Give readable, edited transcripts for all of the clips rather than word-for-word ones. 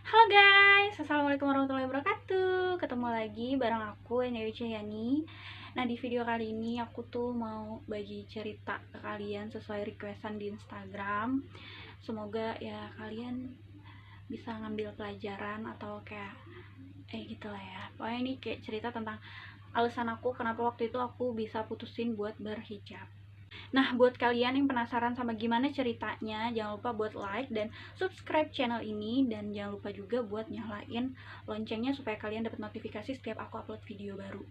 Halo guys, assalamualaikum warahmatullahi wabarakatuh. Ketemu lagi bareng aku Dewi Cahyani. Nah, di video kali ini aku tuh mau bagi cerita ke kalian sesuai requestan di Instagram. Semoga ya kalian bisa ngambil pelajaran atau kayak gitulah ya. Pokoknya ini kayak cerita tentang alasan aku kenapa waktu itu aku bisa putusin buat berhijab. Nah, buat kalian yang penasaran sama gimana ceritanya, jangan lupa buat like dan subscribe channel ini, dan jangan lupa juga buat nyalain loncengnya supaya kalian dapat notifikasi setiap aku upload video baru.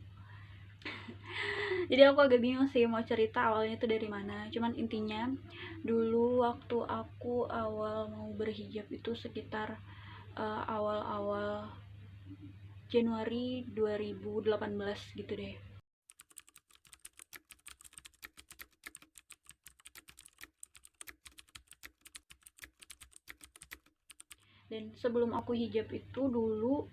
Jadi aku agak bingung sih mau cerita awalnya itu dari mana. Cuman intinya dulu waktu aku awal mau berhijab itu sekitar awal-awal Januari 2018 gitu deh. Dan sebelum aku hijab itu dulu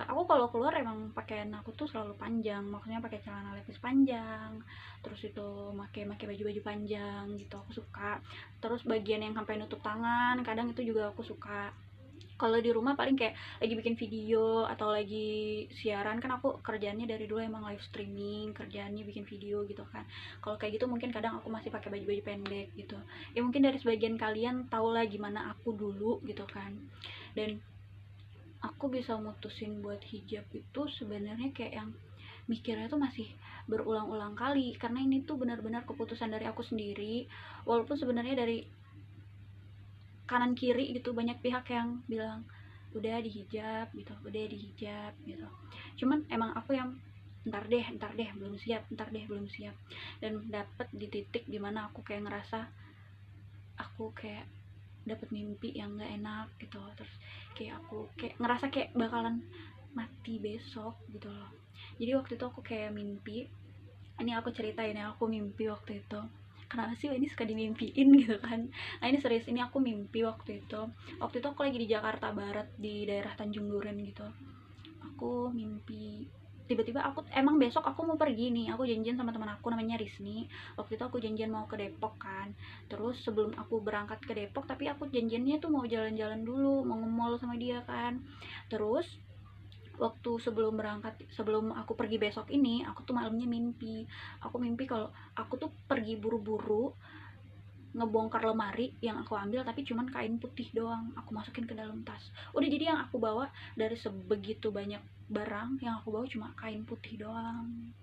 aku kalau keluar emang pakaian aku tuh selalu panjang, maksudnya pakai celana levis panjang, terus itu pakai baju-baju panjang gitu aku suka. Terus bagian yang sampai nutup tangan kadang itu juga aku suka. Kalau di rumah paling kayak lagi bikin video atau lagi siaran, kan aku kerjaannya dari dulu emang live streaming, kerjaannya bikin video gitu kan. Kalau kayak gitu mungkin kadang aku masih pakai baju-baju pendek gitu. Ya mungkin dari sebagian kalian tau lah gimana aku dulu gitu kan. Dan aku bisa mutusin buat hijab itu sebenarnya kayak yang mikirnya tuh masih berulang-ulang kali, karena ini tuh benar-benar keputusan dari aku sendiri. Walaupun sebenarnya dari kanan kiri gitu banyak pihak yang bilang udah dihijab gitu, udah dihijab gitu. Cuman emang aku yang ntar deh belum siap, ntar deh belum siap. Dan dapet di titik dimana aku kayak ngerasa aku kayak dapet mimpi yang gak enak gitu. Terus kayak aku kayak ngerasa kayak bakalan mati besok gitu loh. Jadi waktu itu aku kayak mimpi, ini aku ceritain ya, aku mimpi waktu itu. Kenapa sih ini suka dimimpiin gitu kan. Nah ini serius, ini aku mimpi waktu itu aku lagi di Jakarta Barat di daerah Tanjung Duren gitu. Aku mimpi tiba-tiba aku emang besok aku mau pergi nih, aku janjian sama teman aku namanya Risni. Waktu itu aku janjian mau ke Depok kan. Terus sebelum aku berangkat ke Depok, tapi aku janjiannya tuh mau jalan-jalan dulu, mau nge-mall sama dia kan. Terus waktu sebelum aku pergi besok ini, aku tuh malamnya mimpi. Aku mimpi kalau aku tuh pergi buru-buru ngebongkar lemari yang aku ambil, tapi cuman kain putih doang aku masukin ke dalam tas. Udah, jadi yang aku bawa dari sebegitu banyak barang, yang aku bawa cuma kain putih doang.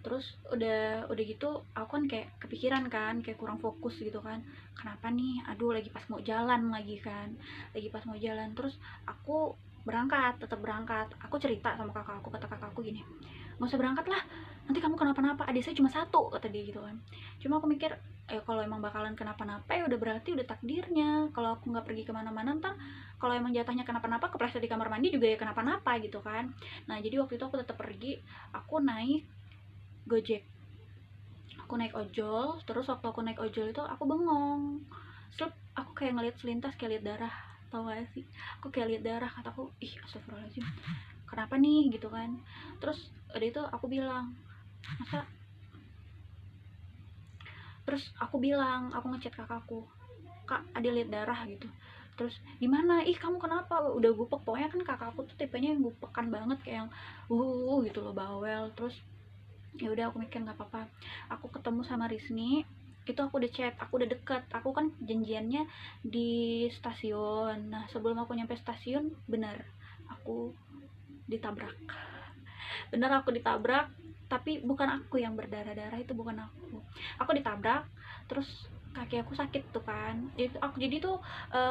Terus udah gitu aku kan kayak kepikiran kan, kayak kurang fokus gitu kan. Kenapa nih? Aduh, lagi pas mau jalan lagi kan. Lagi pas mau jalan terus aku berangkat, tetap berangkat. Aku cerita sama kakak aku, kata kakak aku gini, nggak usah berangkat lah, nanti kamu kenapa-napa, adik saya cuma satu, kata dia gitu kan. Cuma aku mikir, kalau emang bakalan kenapa-napa ya udah, berarti udah takdirnya. Kalau aku nggak pergi kemana-mana, ntar kalau emang jatahnya kenapa-napa, kepleset di kamar mandi juga ya kenapa-napa gitu kan. Nah jadi waktu itu aku tetap pergi. Aku naik Gojek, aku naik ojol. Terus waktu aku naik ojol itu aku bengong. Terus aku kayak ngeliat selintas, kayak lihat darah, tau gak sih? Aku kayak lihat darah, kataku ih astagfirullahaladzim, kenapa nih gitu kan. Terus udah itu aku bilang, masa terus aku bilang, aku ngechat kakakku, kak ada lihat darah gitu. Terus gimana, ih kamu kenapa, udah gupek. Pokoknya kan kakakku tuh tipenya yang gupekan banget, kayak yang gitu loh, bawel. Terus ya udah aku mikir nggak apa-apa. Aku ketemu sama Risni itu, aku udah chat, aku udah deket. Aku kan janjiannya di stasiun. Nah sebelum aku nyampe stasiun, bener aku ditabrak. Bener aku ditabrak, tapi bukan aku yang berdarah-darah, itu bukan aku ditabrak. Terus kaki aku sakit tuh kan. Jadi tuh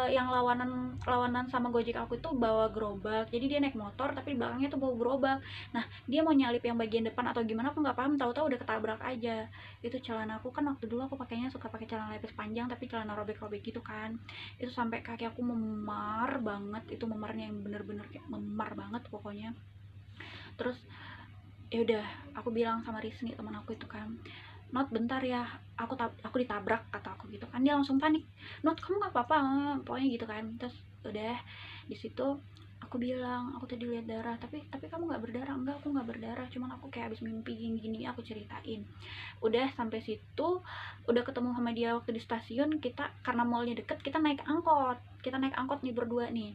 yang lawanan lawanan sama Gojek aku itu bawa gerobak, jadi dia naik motor tapi di belakangnya tuh bawa gerobak. Nah dia mau nyalip yang bagian depan atau gimana aku nggak paham, tahu-tahu udah ketabrak aja. Itu celana aku kan, waktu dulu aku pakainya suka pakai celana levis panjang tapi celana robek-robek gitu kan. Itu sampai kaki aku memar banget, itu memarnya yang bener-bener kayak memar banget pokoknya. Terus ya udah, aku bilang sama Risni teman aku itu kan, Not bentar ya, aku ditabrak, kata aku gitu kan. Dia langsung panik, Not kamu nggak apa-apa, pokoknya gitu kan. Terus udah di situ aku bilang, aku tadi lihat darah, tapi kamu nggak berdarah. Enggak, aku nggak berdarah, cuman aku kayak habis mimpi gini-gini, aku ceritain. Udah sampai situ, udah ketemu sama dia waktu di stasiun. Kita karena mallnya deket, kita naik angkot nih berdua nih.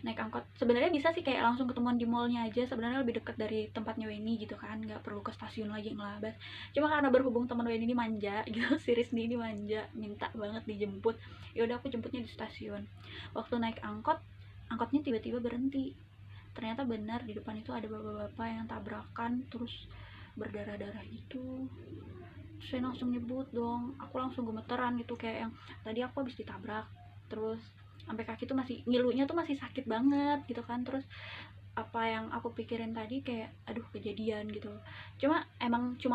naik angkot sebenarnya bisa sih kayak langsung ketemuan di mallnya aja, sebenarnya lebih dekat dari tempatnya Weni gitu kan, nggak perlu ke stasiun lagi ngelabas. Cuma karena berhubung teman Weni ini manja gitu si Risni ini manja minta banget dijemput, ya udah aku jemputnya di stasiun. Waktu naik angkot, angkotnya tiba-tiba berhenti, ternyata benar di depan itu ada bapak-bapak yang tabrakan terus berdarah-darah gitu. Saya langsung nyebut dong, aku langsung gemeteran gitu, kayak yang tadi aku habis ditabrak terus sampai kaki tuh masih ngilunya tuh masih sakit banget gitu kan. Terus apa yang aku pikirin tadi kayak aduh kejadian gitu, cuma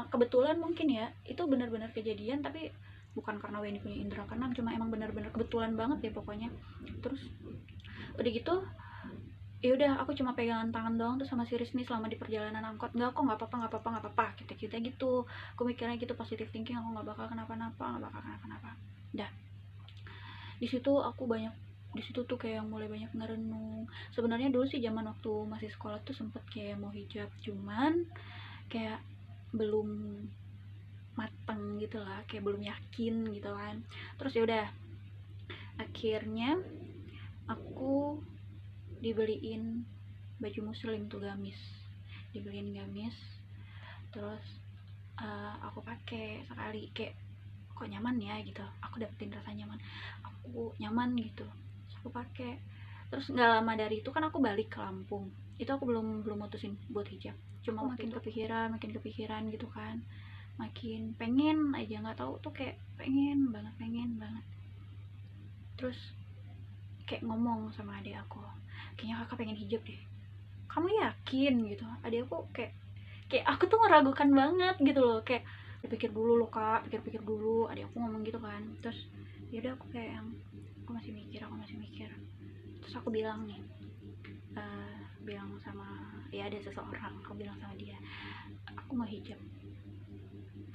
kebetulan mungkin ya itu benar-benar kejadian, tapi bukan karena Wendy punya indera keenam, cuma emang benar-benar kebetulan banget ya pokoknya. Terus udah gitu ya udah aku cuma pegangan tangan doang tuh sama si Rizny selama di perjalanan angkot. Nggak kok, nggak apa-apa, nggak apa-apa, nggak apa-apa, kita gitu. Aku mikirnya gitu, positive thinking, aku nggak bakal kenapa-napa, nggak bakal kenapa-napa. Dah di situ aku banyak, di situ tuh kayak mulai banyak ngerenung. Sebenarnya dulu sih zaman waktu masih sekolah tuh sempet kayak mau hijab, cuman kayak belum mateng gitu lah, kayak belum yakin gitu kan. Terus ya udah akhirnya aku dibeliin baju muslim tuh, gamis, dibeliin gamis. Terus aku pakai sekali kayak kok nyaman ya gitu, aku dapetin rasa nyaman, aku nyaman gitu. Terus aku pakai, terus nggak lama dari itu kan aku balik ke Lampung, itu aku belum belum mutusin buat hijab, cuma makin kepikiran gitu kan, makin pengen aja, nggak tahu tuh kayak pengen banget. Terus kayak ngomong sama adik aku, kayaknya kakak pengen hijab deh, kamu yakin gitu. Adik aku kayak aku tuh meragukan banget gitu loh, kayak pikir dulu loh kak, pikir-pikir dulu, adik aku ngomong gitu kan. Terus yaudah aku kayak yang aku masih mikir. Terus aku bilang nih, bilang sama, ya ada seseorang, aku bilang sama dia aku mau hijab.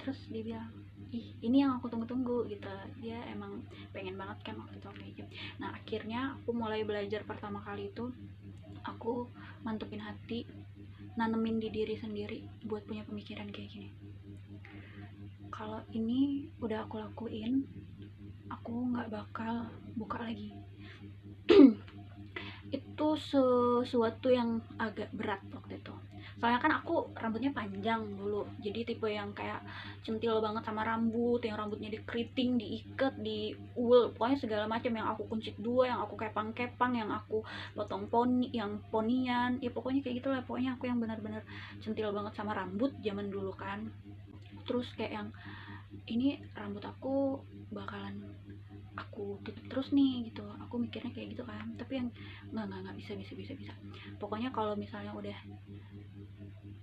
Terus dia bilang ih ini yang aku tunggu-tunggu gitu, dia emang pengen banget kan waktu itu aku hijab. Nah akhirnya aku mulai belajar pertama kali itu, aku mantepin hati, nanemin di diri sendiri buat punya pemikiran kayak gini, kalau ini udah aku lakuin aku nggak bakal buka lagi. Itu sesuatu yang agak berat waktu itu, soalnya kan aku rambutnya panjang dulu, jadi tipe yang kayak centil banget sama rambut, yang rambutnya dikeriting, diikat, diul, pokoknya segala macam, yang aku kuncit dua, yang aku kepang-kepang, yang aku potong poni, yang ponian, ya pokoknya kayak gitulah. Pokoknya aku yang benar-benar centil banget sama rambut zaman dulu kan. Terus kayak yang ini rambut aku bakalan aku tutup terus nih gitu, aku mikirnya kayak gitu kan. Tapi yang nggak bisa, pokoknya kalau misalnya udah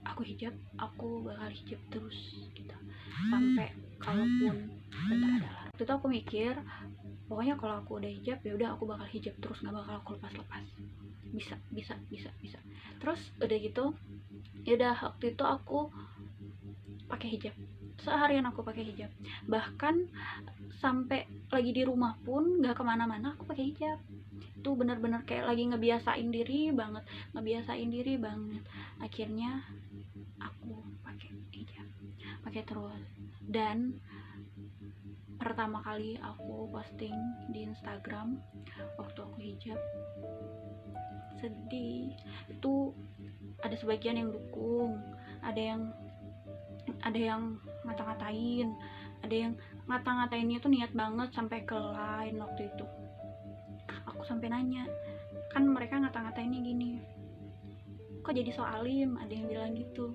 aku hijab, aku bakal hijab terus gitu, sampai kalaupun bentar adalah waktu itu aku mikir pokoknya kalau aku udah hijab ya udah aku bakal hijab terus, nggak bakal aku lepas. Bisa. Terus udah gitu ya udah waktu itu aku pakai hijab, seharian aku pakai hijab, bahkan sampai lagi di rumah pun nggak kemana-mana aku pakai hijab. Itu bener-bener kayak lagi ngebiasain diri banget. Akhirnya aku pakai hijab, pakai terus. Dan pertama kali aku posting di Instagram waktu aku hijab, sedih. Itu ada sebagian yang dukung, ada yang ngata-ngatain, ada yang ngata-ngatainnya tuh niat banget sampai ke line. Waktu itu aku sampai nanya, kan mereka ngata-ngatainnya gini, kok jadi so alim, ada yang bilang gitu,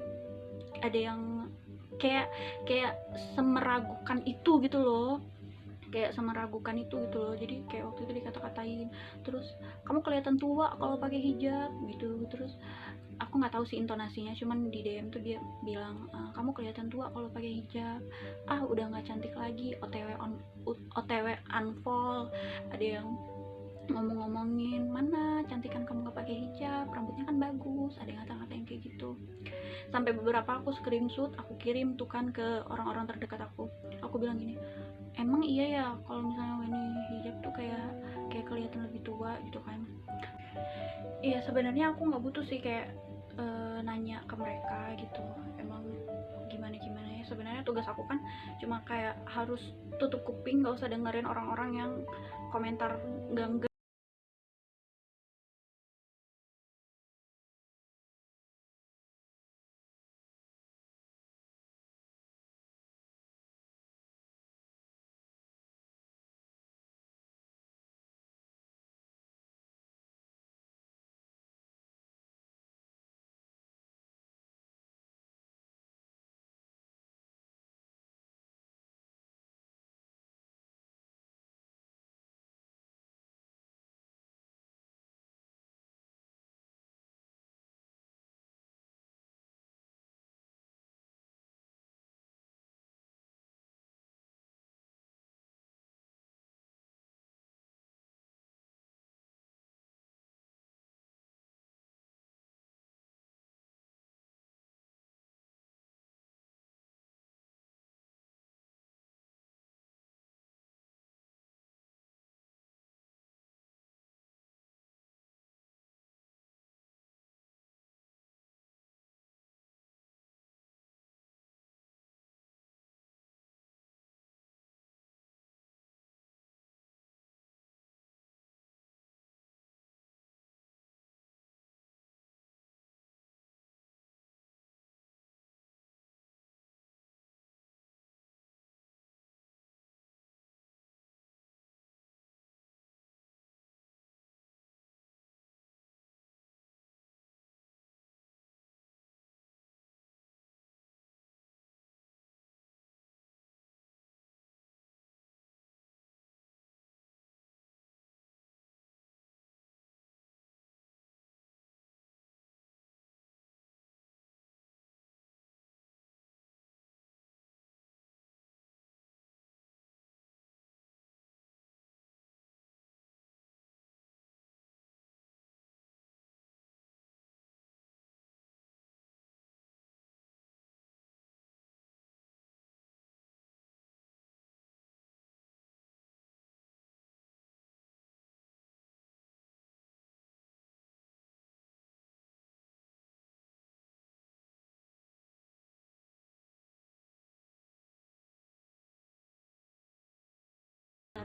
ada yang kayak semeragukan itu gitu loh, jadi kayak waktu itu dikata-katain, terus kamu kelihatan tua kalau pakai hijab gitu. Terus aku nggak tahu sih intonasinya, cuman di DM tuh dia bilang kamu kelihatan tua kalau pakai hijab, udah nggak cantik lagi, OTW unfollow. Ada yang ngomongin mana cantikan kamu nggak pakai hijab, rambutnya kan bagus, ada yang ngata-ngatain kayak gitu. Sampai beberapa aku screenshot, aku kirim tuh kan ke orang-orang terdekat aku bilang gini, emang iya ya kalau misalnya ini hijab tuh kayak kelihatan lebih tua gitu kan. Iya sebenarnya aku nggak butuh sih kayak nanya ke mereka gitu, emang gimana ya. Sebenarnya tugas aku kan cuma kayak harus tutup kuping, nggak usah dengerin orang-orang yang komentar nggak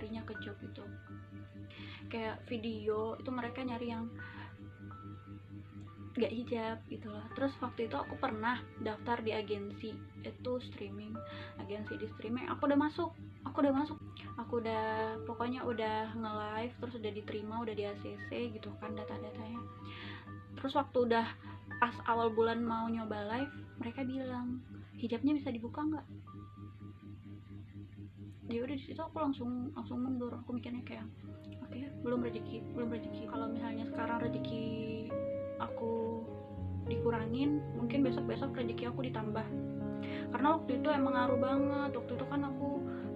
nyarinya ke job itu kayak video itu mereka nyari yang gak hijab gitu loh. Terus waktu itu aku pernah daftar di agensi itu streaming, agensi di streaming, aku udah masuk aku udah pokoknya udah nge-live, terus udah diterima, udah di ACC gitu kan data-datanya. Terus waktu udah pas awal bulan mau nyoba live, mereka bilang hijabnya bisa dibuka nggak. Ya udah di situ aku langsung mundur. Aku mikirnya kayak oke, belum rezeki. Kalau misalnya sekarang rezeki aku dikurangin, mungkin besok rezeki aku ditambah. Karena waktu itu emang ngaruh banget. Waktu itu kan aku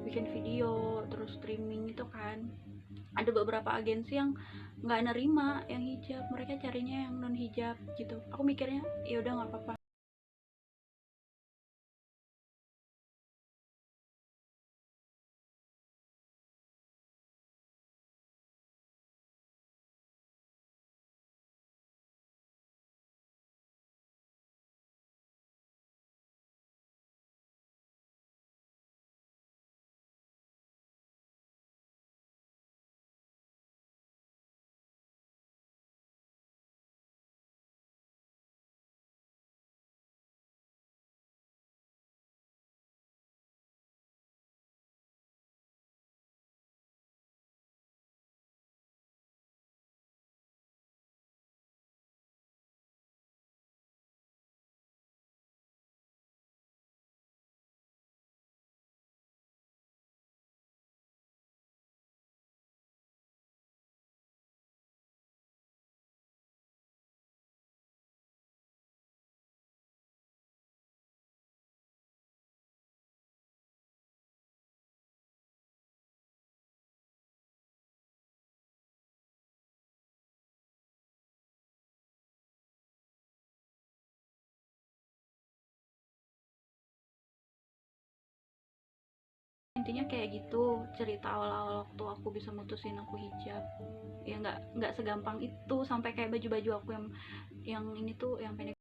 bikin video terus streaming itu kan, ada beberapa agensi yang nggak nerima yang hijab, mereka carinya yang non hijab gitu. Aku mikirnya ya udah nggak apa-apa. Intinya kayak gitu cerita awal-awal waktu aku bisa mutusin aku hijab. Ya nggak segampang itu sampai kayak baju-baju aku yang ini tuh yang pendek